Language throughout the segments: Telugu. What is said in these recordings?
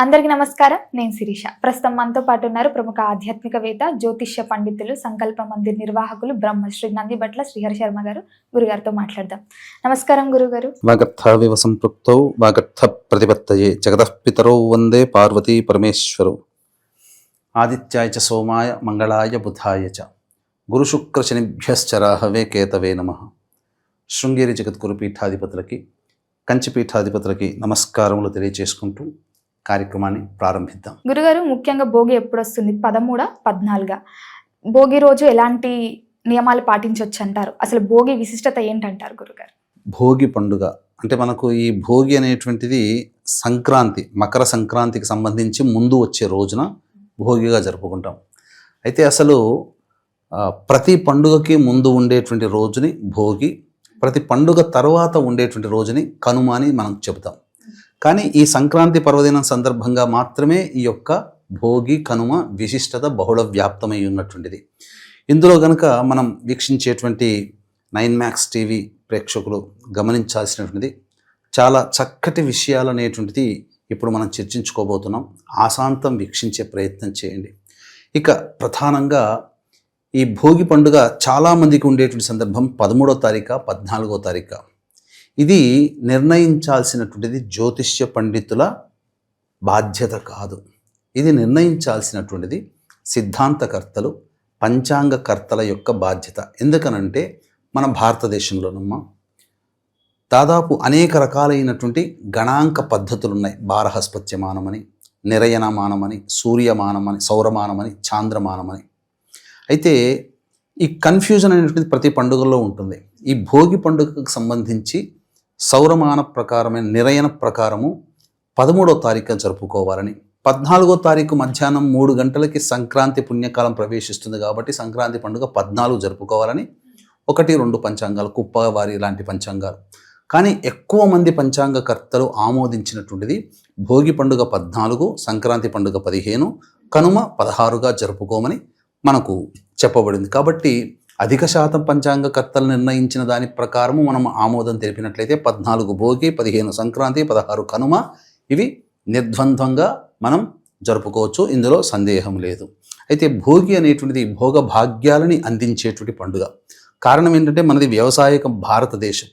అందరికీ నమస్కారం. నేను శిరీష. ప్రస్తుతం మనతో పాటు ఉన్నారు ప్రముఖ ఆధ్యాత్మికవేత్త, జ్యోతిష్య పండితులు, సంకల్ప మందిర్ నిర్వాహకులు బ్రహ్మశ్రీ నందిబట్ల శ్రీహరి శర్మ గారు. గురుగారితో మాట్లాడదాం. నమస్కారం గురుగారు. వాగర్థావివ సంపృక్తౌ వాగర్థ ప్రతిపత్తయే జగతః పితరౌ వందే పార్వతీ పరమేశ్వరౌ. ఆదిత్యాయ చ సోమాయ మంగళాయ బుధాయ చ గురు శుక్ర శనిభ్యశ్చ రాహవే కేతవే నమః. శృంగేరి జగద్గురు పీఠాధిపతులకి, కంచి పీఠాధిపతులకి నమస్కారములు తెలియజేసుకుంటూ కార్యక్రమాన్ని ప్రారంభిద్దాం. గురుగారు, ముఖ్యంగా భోగి ఎప్పుడు వస్తుంది? 13, 14 భోగి రోజు ఎలాంటి నియమాలు పాటించవచ్చు అంటారు? అసలు భోగి విశిష్టత ఏంటంటారు గురుగారు? భోగి పండుగ అంటే మనకు ఈ భోగి అనేటువంటిది సంక్రాంతి, మకర సంక్రాంతికి సంబంధించి ముందు వచ్చే రోజున భోగిగా జరుపుకుంటాం. అయితే అసలు ప్రతి పండుగకి ముందు ఉండేటువంటి రోజుని భోగి, ప్రతి పండుగ తర్వాత ఉండేటువంటి రోజుని కనుమ అని మనం చెబుతాం. కానీ ఈ సంక్రాంతి పర్వదినం సందర్భంగా మాత్రమే ఈ యొక్క భోగి, కనుమ విశిష్టత బహుళ వ్యాప్తమై ఉన్నటువంటిది. ఇందులో గనక మనం వీక్షించేటువంటి 9 టీవీ ప్రేక్షకులు గమనించాల్సినటువంటిది చాలా చక్కటి విషయాలు అనేటువంటిది ఇప్పుడు మనం చర్చించుకోబోతున్నాం. ఆశాంతం వీక్షించే ప్రయత్నం చేయండి. ఇక ప్రధానంగా ఈ భోగి పండుగ చాలామందికి ఉండేటువంటి సందర్భం 13వ తారీఖు, 14వ తారీఖు. ఇది నిర్ణయించాల్సినటువంటిది జ్యోతిష్య పండితుల బాధ్యత కాదు. ఇది నిర్ణయించాల్సినటువంటిది సిద్ధాంతకర్తలు, పంచాంగకర్తల యొక్క బాధ్యత. ఎందుకనంటే మన భారతదేశంలోనమ్మ దాదాపు అనేక రకాలైనటువంటి గణాంక పద్ధతులు ఉన్నాయి. బారహస్పత్యమానమని, నిరయనమానమని, సూర్యమానమని, సౌరమానమని, చాంద్రమానమని. అయితే ఈ కన్ఫ్యూజన్ అనేటువంటిది ప్రతి పండుగల్లో ఉంటుంది. ఈ భోగి పండుగకు సంబంధించి సౌరమాన ప్రకారమైన నిరయన ప్రకారము 13వ తారీఖు జరుపుకోవాలని, 14వ తారీఖు మధ్యాహ్నం 3 గంటలకి సంక్రాంతి పుణ్యకాలం ప్రవేశిస్తుంది కాబట్టి సంక్రాంతి పండుగ 14 జరుపుకోవాలని 1, 2 పంచాంగాలు, కుప్పవారి లాంటి పంచాంగాలు. కానీ ఎక్కువ మంది పంచాంగకర్తలు ఆమోదించినటువంటిది భోగి పండుగ 14, సంక్రాంతి పండుగ 15, కనుమ 16గా జరుపుకోమని మనకు చెప్పబడింది. కాబట్టి అధిక శాతం పంచాంగకర్తలు నిర్ణయించిన దాని ప్రకారము మనం ఆమోదం తెలిపినట్లయితే 14 భోగి, 15 సంక్రాంతి, 16 కనుమ, ఇవి నిర్ద్వంద్వంగా మనం జరుపుకోవచ్చు. ఇందులో సందేహం లేదు. అయితే భోగి అనేటువంటిది భోగ భాగ్యాలని అందించేటువంటి పండుగ. కారణం ఏంటంటే మనది వ్యవసాయక భారతదేశం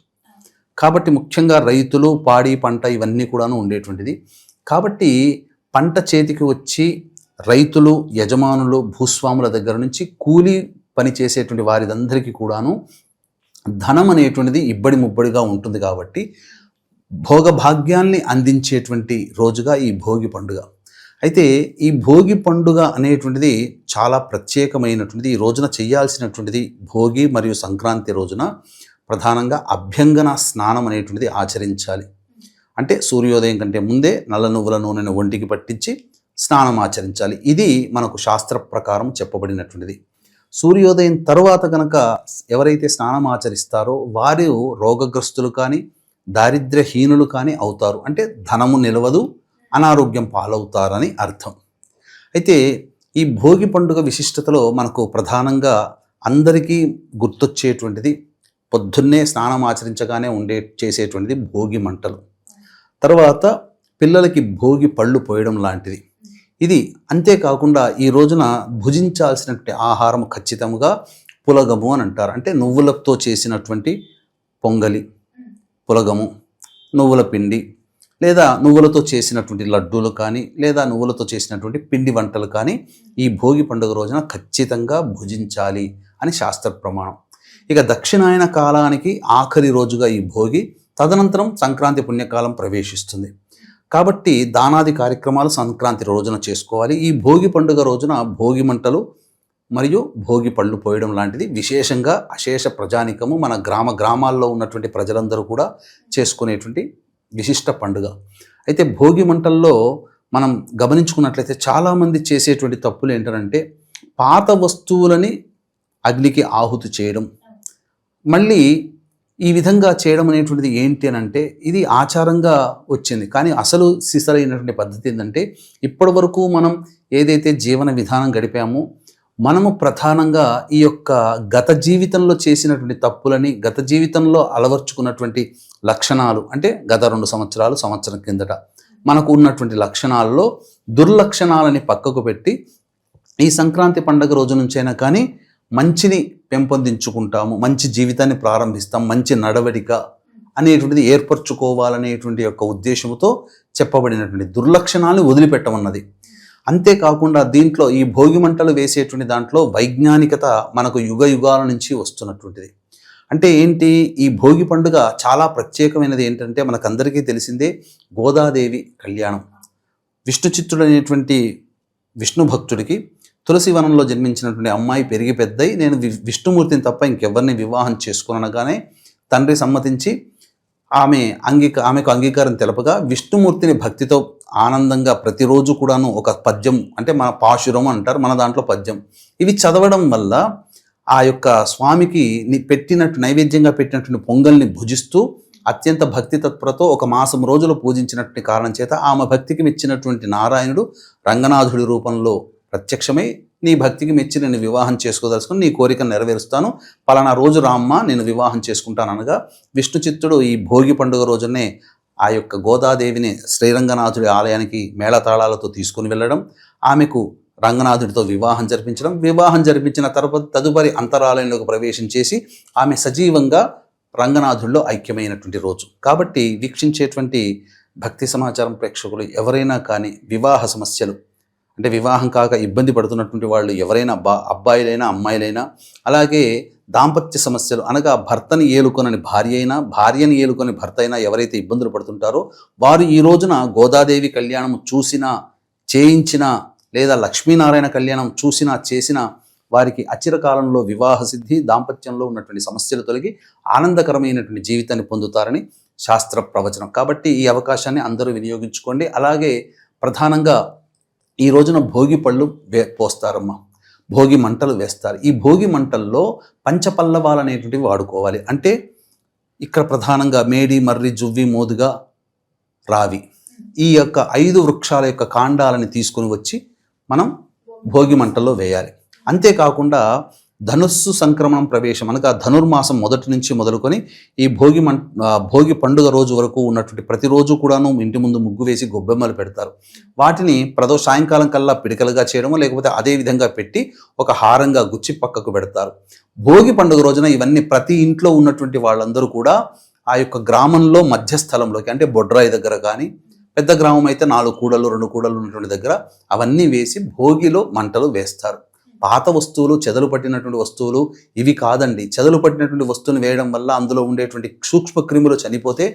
కాబట్టి ముఖ్యంగా రైతులు, పాడి పంట ఇవన్నీ కూడాను ఉండేటువంటిది. కాబట్టి పంట చేతికి వచ్చి రైతులు, యజమానులు, భూస్వాముల దగ్గర నుంచి కూలీ పని చేసేటువంటి వారిదందరికీ కూడాను ధనం అనేటువంటిది ఇబ్బడి ముబ్బడిగా ఉంటుంది. కాబట్టి భోగభాగ్యాల్ని అందించేటువంటి రోజుగా ఈ భోగి పండుగ. అయితే ఈ భోగి పండుగ అనేటువంటిది చాలా ప్రత్యేకమైనటువంటిది. ఈ రోజున చేయాల్సినటువంటిది భోగి మరియు సంక్రాంతి రోజున ప్రధానంగా అభ్యంగన స్నానం అనేటువంటిది ఆచరించాలి. అంటే సూర్యోదయం కంటే ముందే నల్ల నువ్వుల నూనెను ఒంటికి పట్టించి స్నానం ఆచరించాలి. ఇది మనకు శాస్త్ర ప్రకారం చెప్పబడినటువంటిది. సూర్యోదయం తర్వాత కనుక ఎవరైతే స్నానం ఆచరిస్తారో వారు రోగగ్రస్తులు కానీ, దారిద్ర్యహీనులు కానీ అవుతారు. అంటే ధనము నిలవదు, అనారోగ్యం పాలవుతారని అర్థం. అయితే ఈ భోగి పండుగ విశిష్టతలో మనకు ప్రధానంగా అందరికీ గుర్తొచ్చేటువంటిది పొద్దున్నే స్నానం ఆచరించగానే చేసేటువంటిది భోగి మంటలు. తర్వాత పిల్లలకి భోగి పళ్ళు పోయడం లాంటిది. ఇది అంతేకాకుండా ఈ రోజున భుజించాల్సినటువంటి ఆహారం ఖచ్చితంగా పులగము అని అంటారు. అంటే నువ్వులతో చేసినటువంటి పొంగలి, పులగము, నువ్వుల పిండి, లేదా నువ్వులతో చేసినటువంటి లడ్డూలు కానీ, లేదా నువ్వులతో చేసినటువంటి పిండి వంటలు కానీ ఈ భోగి పండుగ రోజున ఖచ్చితంగా భుజించాలి అని శాస్త్ర ప్రమాణం. ఇక దక్షిణాయన కాలానికి ఆఖరి రోజుగా ఈ భోగి, తదనంతరం సంక్రాంతి పుణ్యకాలం ప్రవేశిస్తుంది. కాబట్టి దానాది కార్యక్రమాలు సంక్రాంతి రోజున చేసుకోవాలి. ఈ భోగి పండుగ రోజున భోగి మంటలు మరియు భోగి పళ్ళు పోయడం లాంటిది విశేషంగా అశేష ప్రజానికము, మన గ్రామాల్లో ఉన్నటువంటి ప్రజలందరూ కూడా చేసుకునేటువంటి విశిష్ట పండుగ. అయితే భోగి మంటల్లో మనం గమనించుకున్నట్లయితే చాలామంది చేసేటువంటి తప్పులు ఏంటంటే పాత వస్తువులని అగ్నికి ఆహుతి చేయడం. మళ్ళీ ఈ విధంగా చేయడం అనేటువంటిది ఏంటి అని అంటే ఇది ఆచారంగా వచ్చింది. కానీ అసలు సిసలైనటువంటి పద్ధతి ఏంటంటే ఇప్పటి వరకు మనం ఏదైతే జీవన విధానం గడిపామో మనము ప్రధానంగా ఈ యొక్క గత జీవితంలో చేసినటువంటి తప్పులని, గత జీవితంలో అలవర్చుకున్నటువంటి లక్షణాలు, అంటే గత 2 సంవత్సరాలు, సంవత్సరం కిందట మనకు ఉన్నటువంటి లక్షణాల్లో దుర్లక్షణాలని పక్కకు పెట్టి ఈ సంక్రాంతి పండుగ రోజు నుంచైనా కానీ మంచిని పెంపొందించుకుంటాము, మంచి జీవితాన్ని ప్రారంభిస్తాం, మంచి నడవడిక అనేటువంటిది ఏర్పరచుకోవాలనేటువంటి యొక్క ఉద్దేశంతో చెప్పబడినటువంటి దుర్లక్షణాలను వదిలిపెట్టమన్నది. అంతేకాకుండా దీంట్లో ఈ భోగి మంటలు వేసేటువంటి దాంట్లో వైజ్ఞానికత మనకు యుగ యుగాల నుంచి వస్తున్నటువంటిది. అంటే ఏంటి, ఈ భోగి పండుగ చాలా ప్రత్యేకమైనది. ఏంటంటే మనకందరికీ తెలిసిందే గోదాదేవి కళ్యాణం. విష్ణు చిత్తుడు అనేటువంటి విష్ణు భక్తుడికి తులసి వనంలో జన్మించినటువంటి అమ్మాయి పెరిగి పెద్దయి నేను విష్ణుమూర్తిని తప్ప ఇంకెవరిని వివాహం చేసుకోనగానే తండ్రి సమ్మతించి ఆమెకు అంగీకారం తెలపగా విష్ణుమూర్తిని భక్తితో ఆనందంగా ప్రతిరోజు కూడాను ఒక పద్యం, అంటే మన పాశురం అంటారు, మన దాంట్లో పద్యం, ఇవి చదవడం వల్ల ఆ యొక్క స్వామికి నైవేద్యంగా పెట్టినటువంటి పొంగల్ని భుజిస్తూ అత్యంత భక్తి తత్పరతో ఒక మాసం రోజులు పూజించినటువంటి కారణం చేత ఆమె భక్తికి మెచ్చినటువంటి నారాయణుడు రంగనాథుడి రూపంలో ప్రత్యక్షమై నీ భక్తికి మెచ్చి నేను వివాహం చేసుకోదలుచుకుని నీ కోరికను నెరవేరుస్తాను, పలానా రోజు రామ్మ నేను వివాహం చేసుకుంటాను అనగా విష్ణు చిత్తుడు ఈ భోగి పండుగ రోజునే ఆ యొక్క గోదాదేవిని శ్రీరంగనాథుడి ఆలయానికి మేళతాళాలతో తీసుకుని వెళ్ళడం, ఆమెకు రంగనాథుడితో వివాహం జరిపించిన తర్వాత తదుపరి అంతరాలయంలోకి ప్రవేశం చేసి ఆమె సజీవంగా రంగనాథుడిలో ఐక్యమైనటువంటి రోజు. కాబట్టి వీక్షించేటువంటి భక్తి సమాచారం ప్రేక్షకులు ఎవరైనా కానీ వివాహ సమస్యలు, అంటే వివాహం కాక ఇబ్బంది పడుతున్నటువంటి వాళ్ళు ఎవరైనా అబ్బాయిలైనా అమ్మాయిలైనా, అలాగే దాంపత్య సమస్యలు అనగా భర్తని ఏలుకొనని భార్య అయినా, భార్యని ఏలుకొని భర్త అయినా ఎవరైతే ఇబ్బందులు పడుతుంటారో వారు ఈ రోజున గోదాదేవి కళ్యాణం చూసినా చేయించినా లేదా లక్ష్మీనారాయణ కళ్యాణం చూసినా చేసినా వారికి అచిరకాలంలో వివాహ సిద్ధి, దాంపత్యంలో ఉన్నటువంటి సమస్యలు తొలగి ఆనందకరమైనటువంటి జీవితాన్ని పొందుతారని శాస్త్ర ప్రవచనం. కాబట్టి ఈ అవకాశాన్ని అందరూ వినియోగించుకోండి. అలాగే ప్రధానంగా ఈ రోజున భోగి పళ్ళు పోస్తారమ్మా, భోగి మంటలు వేస్తారు. ఈ భోగి మంటల్లో పంచపల్లవాలు అనేటువంటివి వాడుకోవాలి. అంటే ఇక్కడ ప్రధానంగా మేడి, మర్రి, జువ్వి, మోదుగా, రావి, ఈ యొక్క 5 వృక్షాల యొక్క కాండాలని తీసుకుని వచ్చి మనం భోగి మంటల్లో వేయాలి. అంతేకాకుండా ధనుస్సు సంక్రమణం ప్రవేశం అనగా ధనుర్మాసం మొదటి నుంచి మొదలుకొని ఈ భోగి పండుగ రోజు వరకు ఉన్నటువంటి ప్రతిరోజు కూడాను ఇంటి ముందు ముగ్గు వేసి గొబ్బెమ్మలు పెడతారు. వాటిని సాయంకాలం కల్లా పిడికలుగా చేయడమో లేకపోతే అదే విధంగా పెట్టి ఒక హారంగా గుచ్చి పక్కకు పెడతారు. భోగి పండుగ రోజున ఇవన్నీ ప్రతి ఇంట్లో ఉన్నటువంటి వాళ్ళందరూ కూడా ఆ యొక్క గ్రామంలో మధ్యస్థలంలోకి, అంటే బొడ్రాయి దగ్గర కానీ, పెద్ద గ్రామం అయితే 4 కూడలు 2 కూడలు ఉన్నటువంటి దగ్గర అవన్నీ వేసి భోగిలో మంటలు వేస్తారు. పాత వస్తువులు, చెదలు పట్టినటువంటి వస్తువులు ఇవి కాదండి. చెదలు పట్టినటువంటి వస్తువుని వేయడం వల్ల అందులో ఉండేటువంటి సూక్ష్మ క్రిములు చనిపోతే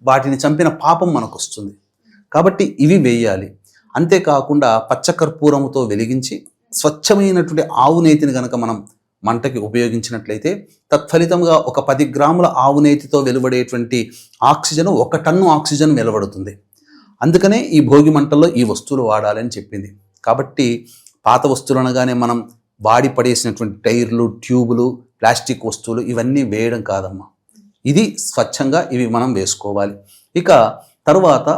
వాటిని చంపిన పాపం మనకు వస్తుంది. కాబట్టి ఇవి వేయాలి. అంతేకాకుండా పచ్చకర్పూరముతో వెలిగించి స్వచ్ఛమైనటువంటి ఆవు నేతిని కనుక మనం మంటకి ఉపయోగించినట్లయితే తత్ఫలితంగా ఒక 10 గ్రాముల ఆవు నేతితో వెలువడేటువంటి ఆక్సిజన్ 1 టన్ను ఆక్సిజన్ వెలువడుతుంది. అందుకనే ఈ భోగి మంటల్లో ఈ వస్తువులు వాడాలని చెప్పింది. కాబట్టి పాత వస్తువులు అనగానే మనం వాడి పడేసినటువంటి టైర్లు, ట్యూబులు, ప్లాస్టిక్ వస్తువులు ఇవన్నీ వేయడం కాదమ్మా. ఇది స్వచ్ఛంగా ఇవి మనం వేసుకోవాలి. ఇక తరువాత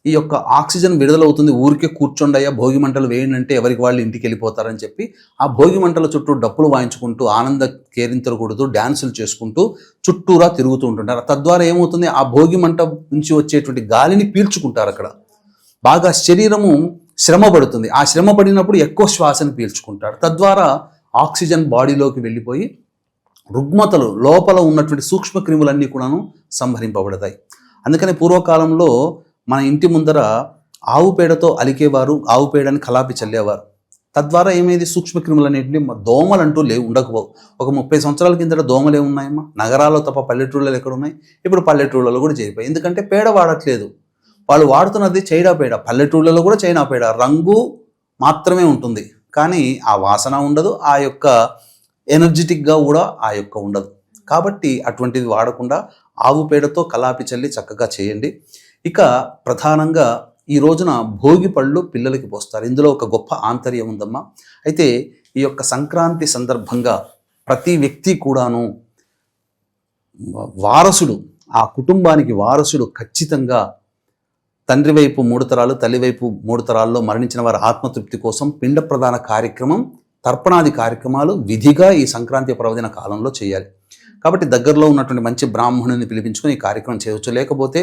ఈ యొక్క ఆక్సిజన్ విడుదలవుతుంది, ఊరికే కూర్చోండయ్యా భోగి మంటలు వేయండి అంటే ఎవరికి వాళ్ళు ఇంటికి వెళ్ళిపోతారని చెప్పి ఆ భోగి మంటల చుట్టూ డప్పులు వాయించుకుంటూ ఆనంద కేరింతలు కొడుతూ డ్యాన్సులు చేసుకుంటూ చుట్టూరా తిరుగుతూ ఉంటుంటారు. తద్వారా ఏమవుతుంది, ఆ భోగి మంట నుంచి వచ్చేటువంటి గాలిని పీల్చుకుంటారు. అక్కడ బాగా శరీరము శ్రమ పడుతుంది. ఆ శ్రమ పడినప్పుడు ఎక్కువ శ్వాసను పీల్చుకుంటాడు. తద్వారా ఆక్సిజన్ బాడీలోకి వెళ్ళిపోయి రుగ్మతలు, లోపల ఉన్నటువంటి సూక్ష్మ క్రిములన్నీ కూడాను సంహరింపబడతాయి. అందుకని పూర్వకాలంలో మన ఇంటి ముందర ఆవు పేడతో అలికేవారు, ఆవు పేడని కలాపి చల్లేవారు. తద్వారా ఏమైంది, సూక్ష్మక్రిములు అనేటివి దోమలు అంటూ ఉండకపోవు. ఒక 30 సంవత్సరాల కిందట దోమలు ఏమున్నాయమ్మా, నగరాల్లో తప్ప పల్లెటూళ్ళలో ఎక్కడ ఉన్నాయి? ఇప్పుడు పల్లెటూళ్ళలో కూడా చేరిపోయి. ఎందుకంటే పేడ వాడట్లేదు, వాళ్ళు వాడుతున్నది చైనా పేడ. పల్లెటూళ్ళలో కూడా చైనా పేడ, రంగు మాత్రమే ఉంటుంది కానీ ఆ వాసన ఉండదు, ఆ యొక్క ఎనర్జెటిక్గా కూడా ఆ యొక్క ఉండదు. కాబట్టి అటువంటిది వాడకుండా ఆవు పేడతో కలాపి చల్లి చక్కగా చేయండి. ఇక ప్రధానంగా ఈ రోజున భోగి పళ్ళు పిల్లలకి పోస్తారు. ఇందులో ఒక గొప్ప ఆంతర్యం ఉందమ్మా. అయితే ఈ యొక్క సంక్రాంతి సందర్భంగా ప్రతి వ్యక్తి కూడాను వారసుడు, ఆ కుటుంబానికి వారసుడు ఖచ్చితంగా తండ్రి వైపు 3 తరాలు, తల్లి వైపు 3 తరాల్లో మరణించిన వారి ఆత్మతృప్తి కోసం పిండ ప్రదాన కార్యక్రమం, తర్పణాది కార్యక్రమాలు విధిగా ఈ సంక్రాంతి పర్వదిన కాలంలో చేయాలి. కాబట్టి దగ్గరలో ఉన్నటువంటి మంచి బ్రాహ్మణుని పిలిపించుకొని ఈ కార్యక్రమం చేయవచ్చు. లేకపోతే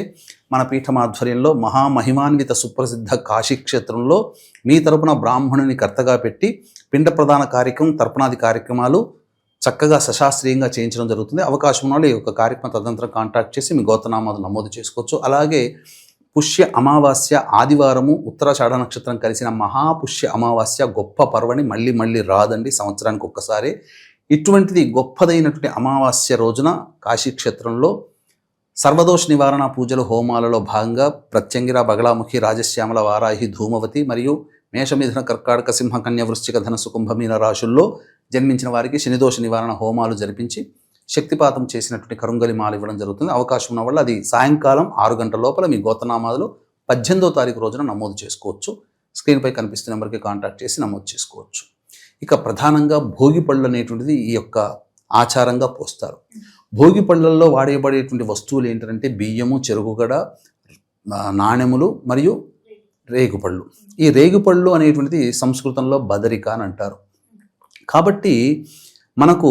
మన పీఠం ఆధ్వర్యంలో మహామహిమాన్విత సుప్రసిద్ధ కాశీక్షేత్రంలో మీ తరపున బ్రాహ్మణుని కర్తగా పెట్టి పిండ ప్రధాన కార్యక్రమం, తర్పణాది కార్యక్రమాలు చక్కగా సశాస్త్రీయంగా చేయించడం జరుగుతుంది. అవకాశం ఉన్న వాళ్ళు ఈ యొక్క కార్యక్రమం తదనంతరం కాంటాక్ట్ చేసి మీ గోత్రనామాలు నమోదు చేసుకోవచ్చు. అలాగే పుష్య అమావాస్య ఆదివారము ఉత్తరాషాఢ నక్షత్రం కలిసిన మహాపుష్య అమావాస్య గొప్ప పర్వని మళ్ళీ మళ్ళీ రాదండి, సంవత్సరానికి ఒక్కసారి. ఇటువంటిది గొప్పదైనటువంటి అమావాస్య రోజున కాశీక్షేత్రంలో సర్వదోష నివారణ పూజలు హోమాలలో భాగంగా ప్రత్యంగిర, బగళాముఖి, రాజశ్యామల, వారాహి, ధూమవతి మరియు మేషమిథున, కర్కాటక, సింహ, కన్య, వృశ్చిక, ధనస్సు, కుంభమీన రాశుల్లో జన్మించిన వారికి శనిదోష నివారణ హోమాలు జరిపించి శక్తిపాతం చేసినటువంటి కరుంగలి మాల ఇవ్వడం జరుగుతుంది. అవకాశం ఉన్న వాళ్ళు అది సాయంకాలం 6 గంటల లోపల మీ గోత్రనామాలు 18వ తారీఖు రోజున నమోదు చేసుకోవచ్చు. స్క్రీన్పై కనిపిస్తున్న నెంబర్కి కాంటాక్ట్ చేసి నమోదు చేసుకోవచ్చు. ఇక ప్రధానంగా భోగి పళ్ళు అనేటువంటిది ఈ యొక్క ఆచారంగా పోస్తారు. భోగి పళ్ళల్లో వాడేబడేటువంటి వస్తువులు ఏంటంటే బియ్యము, చెరుకుగడ, నాణెములు మరియు రేగుపళ్ళు. ఈ రేగుపళ్ళు అనేటువంటిది సంస్కృతంలో బదరిక అని అంటారు. కాబట్టి మనకు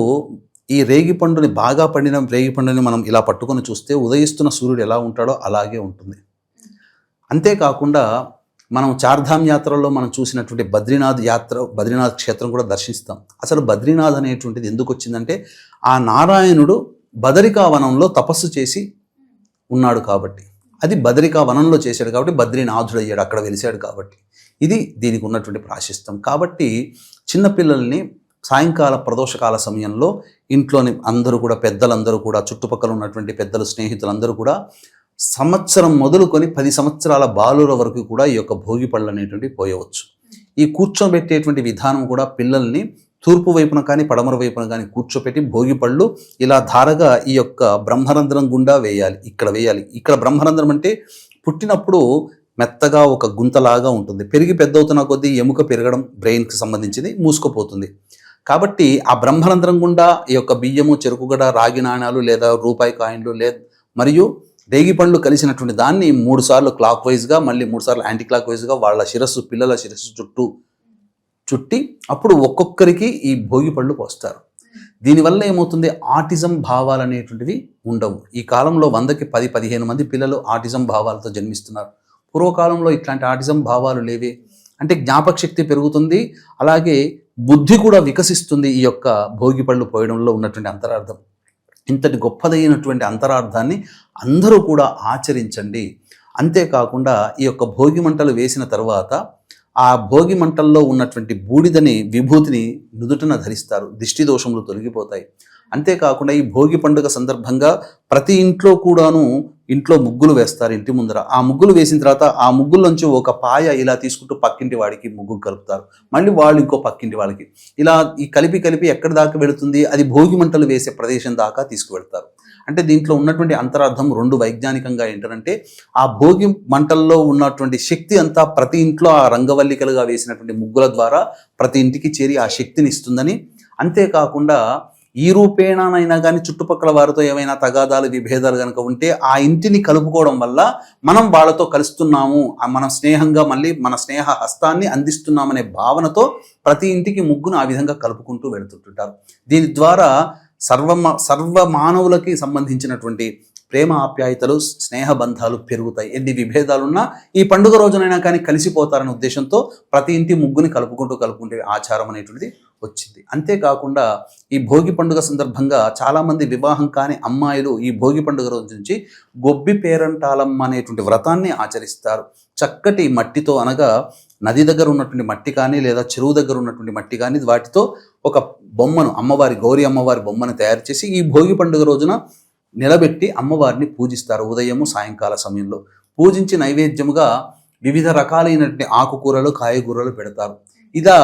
ఈ రేగిపండుని బాగా పండిన రేగిపండుని మనం ఇలా పట్టుకొని చూస్తే ఉదయిస్తున్న సూర్యుడు ఎలా ఉంటాడో అలాగే ఉంటుంది. అంతేకాకుండా మనం చార్ధామ్ యాత్రలో మనం చూసినటువంటి బద్రీనాథ్ క్షేత్రం కూడా దర్శిస్తాం. అసలు బద్రీనాథ్ అనేటువంటిది ఎందుకు వచ్చిందంటే ఆ నారాయణుడు బదరికా వనంలో తపస్సు చేసి ఉన్నాడు కాబట్టి, అది బదరికా వనంలో చేశాడు కాబట్టి బద్రీనాథుడు అయ్యాడు, అక్కడ వెలిశాడు కాబట్టి. ఇది దీనికి ఉన్నటువంటి ప్రాశస్త్యం. కాబట్టి చిన్నపిల్లల్ని సాయంకాల ప్రదోషకాల సమయంలో ఇంట్లోని అందరూ కూడా, పెద్దలందరూ కూడా, చుట్టుపక్కల ఉన్నటువంటి పెద్దలు, స్నేహితులందరూ కూడా సంవత్సరం మొదలుకొని 10 సంవత్సరాల బాలుల వరకు కూడా ఈ యొక్క భోగి పళ్ళు అనేటువంటి పోయవచ్చు. ఈ కూర్చోబెట్టేటువంటి విధానం కూడా పిల్లల్ని తూర్పు వైపున కానీ పడమర వైపున కానీ కూర్చోపెట్టి భోగి పళ్ళు ఇలా ధారగా ఈ యొక్క బ్రహ్మరంధ్రం గుండా వేయాలి. ఇక్కడ బ్రహ్మరంధ్రం అంటే పుట్టినప్పుడు మెత్తగా ఒక గుంతలాగా ఉంటుంది, పెరిగి పెద్దవుతున్న కొద్దీ ఎముక పెరగడం, బ్రెయిన్కి సంబంధించింది, మూసుకుపోతుంది. కాబట్టి ఆ బ్రహ్మరంధ్రం గుండా ఈ యొక్క బియ్యము, చెరుకుగడ, రాగి నాణాలు లేదా రూపాయి కాయిన్లు మరియు రేగి పండ్లు కలిసినటువంటి దాన్ని 3 సార్లు క్లాక్ వైజ్గా, మళ్ళీ 3 సార్లు యాంటీ క్లాక్ వైజ్గా వాళ్ళ పిల్లల శిరస్సు చుట్టూ చుట్టి అప్పుడు ఒక్కొక్కరికి ఈ భోగి పళ్ళు పోస్తారు. దీనివల్ల ఏమవుతుంది, ఆటిజం భావాలు అనేటువంటివి ఉండవు. ఈ కాలంలో 100కి 10-15 మంది పిల్లలు ఆటిజం భావాలతో జన్మిస్తున్నారు. పూర్వకాలంలో ఇట్లాంటి ఆటిజం భావాలు లేవే. అంటే జ్ఞాపక శక్తి పెరుగుతుంది, అలాగే బుద్ధి కూడా వికసిస్తుంది. ఈ యొక్క భోగి పళ్ళు పోయడంలో ఉన్నటువంటి అంతరార్థం, ఇంతటి గొప్పదైనటువంటి అంతరార్థాన్ని అందరూ కూడా ఆచరించండి. అంతేకాకుండా ఈ యొక్క భోగి మంటలు వేసిన తర్వాత ఆ భోగి మంటల్లో ఉన్నటువంటి బూడిదని, విభూతిని నుదుటన ధరిస్తారు, దిష్టి దోషములు తొలగిపోతాయి. అంతేకాకుండా ఈ భోగి పండుగ సందర్భంగా ప్రతి ఇంట్లో కూడాను ఇంట్లో ముగ్గులు వేస్తారు ఇంటి ముందర. ఆ ముగ్గులు వేసిన తర్వాత ఆ ముగ్గుల్లోంచి ఒక పాయ ఇలా తీసుకుంటూ పక్కింటి వాడికి ముగ్గు కలుపుతారు, మళ్ళీ వాళ్ళు ఇంకో పక్కింటి వాళ్ళకి, ఇలా ఈ కలిపి ఎక్కడి దాకా వెళుతుంది, అది భోగి మంటలు వేసే ప్రదేశం దాకా తీసుకువెళ్తారు. అంటే దీంట్లో ఉన్నటువంటి అంతరార్థం 2 వైజ్ఞానికంగా ఏంటంటే ఆ భోగి మంటల్లో ఉన్నటువంటి శక్తి అంతా ప్రతి ఇంట్లో ఆ రంగవల్లికలుగా వేసినటువంటి ముగ్గుల ద్వారా ప్రతి ఇంటికి చేరి ఆ శక్తిని ఇస్తుందని, అంతేకాకుండా ఈ రూపేణానైనా కానీ చుట్టుపక్కల వారితో ఏమైనా తగాదాలు, విభేదాలు కనుక ఉంటే ఆ ఇంటిని కలుపుకోవడం వల్ల మనం వాళ్ళతో కలుస్తున్నాము, మనం స్నేహంగా మళ్ళీ మన స్నేహ హస్తాన్ని అందిస్తున్నామనే భావనతో ప్రతి ఇంటికి ముగ్గును ఆ విధంగా కలుపుకుంటూ వెళుతుంటారు. దీని ద్వారా సర్వ మానవులకి సంబంధించినటువంటి ప్రేమ, ఆప్యాయతలు, స్నేహ బంధాలు పెరుగుతాయి. ఎన్ని విభేదాలున్నా ఈ పండుగ రోజునైనా కానీ కలిసిపోతారనే ఉద్దేశంతో ప్రతి ఇంటి ముగ్గుని కలుపుకుంటే ఆచారం అనేటువంటిది వచ్చింది. అంతేకాకుండా ఈ భోగి పండుగ సందర్భంగా చాలామంది వివాహం కాని అమ్మాయిలు ఈ భోగి పండుగ రోజు నుంచి గొబ్బి పేరంటాలమ్మ అనేటువంటి వ్రతాన్ని ఆచరిస్తారు. చక్కటి మట్టితో, అనగా నది దగ్గర ఉన్నటువంటి మట్టి కానీ లేదా చెరువు దగ్గర ఉన్నటువంటి మట్టి కానీ వాటితో ఒక బొమ్మను, గౌరీ అమ్మవారి బొమ్మను తయారు చేసి ఈ భోగి పండుగ రోజున నిలబెట్టి అమ్మవారిని పూజిస్తారు. ఉదయము సాయంకాల సమయంలో పూజించి నైవేద్యముగా వివిధ రకాలైనటువంటి ఆకుకూరలు, కాయగూరలు పెడతారు. ఇలా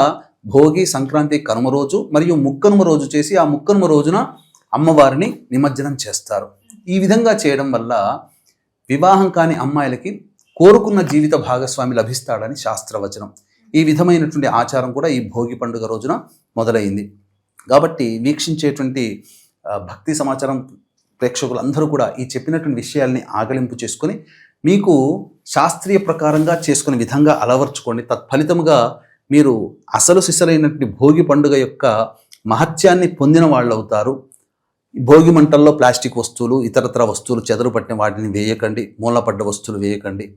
భోగి, సంక్రాంతి, కనుమ రోజు మరియు ముక్కనుమ రోజు చేసి ఆ ముక్కనుమ రోజున అమ్మవారిని నిమజ్జనం చేస్తారు. ఈ విధంగా చేయడం వల్ల వివాహం కాని అమ్మాయిలకి కోరుకున్న జీవిత భాగస్వామి లభిస్తాడని శాస్త్రవచనం. ఈ విధమైనటువంటి ఆచారం కూడా ఈ భోగి పండుగ రోజున మొదలైంది. కాబట్టి వీక్షించేటువంటి భక్తి సమాచారం ప్రేక్షకులందరూ కూడా ఈ చెప్పినటువంటి విషయాల్ని ఆకలింపు చేసుకొని మీకు శాస్త్రీయ ప్రకారంగా చేసుకునే విధంగా అలవర్చుకోండి. తత్ఫలితముగా మీరు అసలు సిసలైనటువంటి భోగి పండుగ యొక్క మహత్యాన్ని పొందిన వాళ్ళు అవుతారు. భోగి మంటల్లో ప్లాస్టిక్ వస్తువులు, ఇతరత్ర వస్తువులు చెదలు పట్టిన వాటిని వేయకండి, మూలపడ్డ వస్తువులు వేయకండి.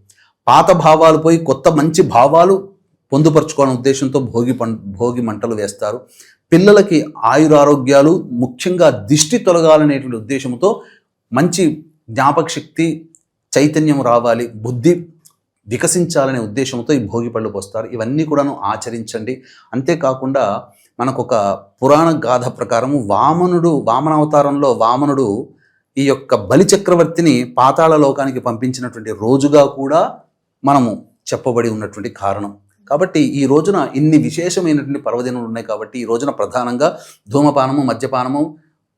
పాత భావాలు పోయి కొత్త మంచి భావాలు పొందుపరుచుకోవాలనే ఉద్దేశంతో భోగి మంటలు వేస్తారు. పిల్లలకి ఆయురారోగ్యాలు, ముఖ్యంగా దిష్టి తొలగాలనేటువంటి ఉద్దేశంతో మంచి జ్ఞాపక శక్తి, చైతన్యం రావాలి, బుద్ధి వికసించాలనే ఉద్దేశంతో ఈ భోగి పళ్ళు పోస్తారు. ఇవన్నీ కూడాను ఆచరించండి. అంతేకాకుండా మనకు ఒక పురాణ గాథ ప్రకారము వామనావతారంలో వామనుడు ఈ యొక్క బలి చక్రవర్తిని పాతాళ లోకానికి పంపించినటువంటి రోజుగా కూడా మనము చెప్పబడి ఉన్నటువంటి కారణం. కాబట్టి ఈ రోజున ఇన్ని విశేషమైనటువంటి పర్వదినాలు ఉన్నాయి. కాబట్టి ఈ రోజున ప్రధానంగా ధూమపానము, మద్యపానము,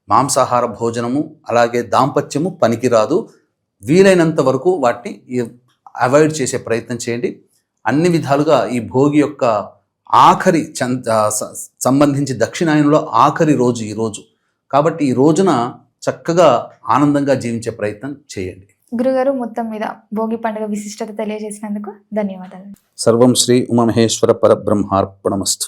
మాంసాహార భోజనము, అలాగే దాంపత్యము పనికిరాదు. వీలైనంత వరకు వాటిని అవాయిడ్ చేసే ప్రయత్నం చేయండి. అన్ని విధాలుగా ఈ భోగి యొక్క ఆఖరి సంబంధించి దక్షిణాయనంలో ఆఖరి రోజు ఈ రోజు. కాబట్టి ఈ రోజున చక్కగా ఆనందంగా జీవించే ప్రయత్నం చేయండి. గురుగారు, మొత్తం మీద భోగి పండుగ విశిష్టత తెలియజేసినందుకు ధన్యవాదాలు. సర్వం శ్రీ ఉమామహేశ్వర పరబ్రహ్మార్పణమస్తు.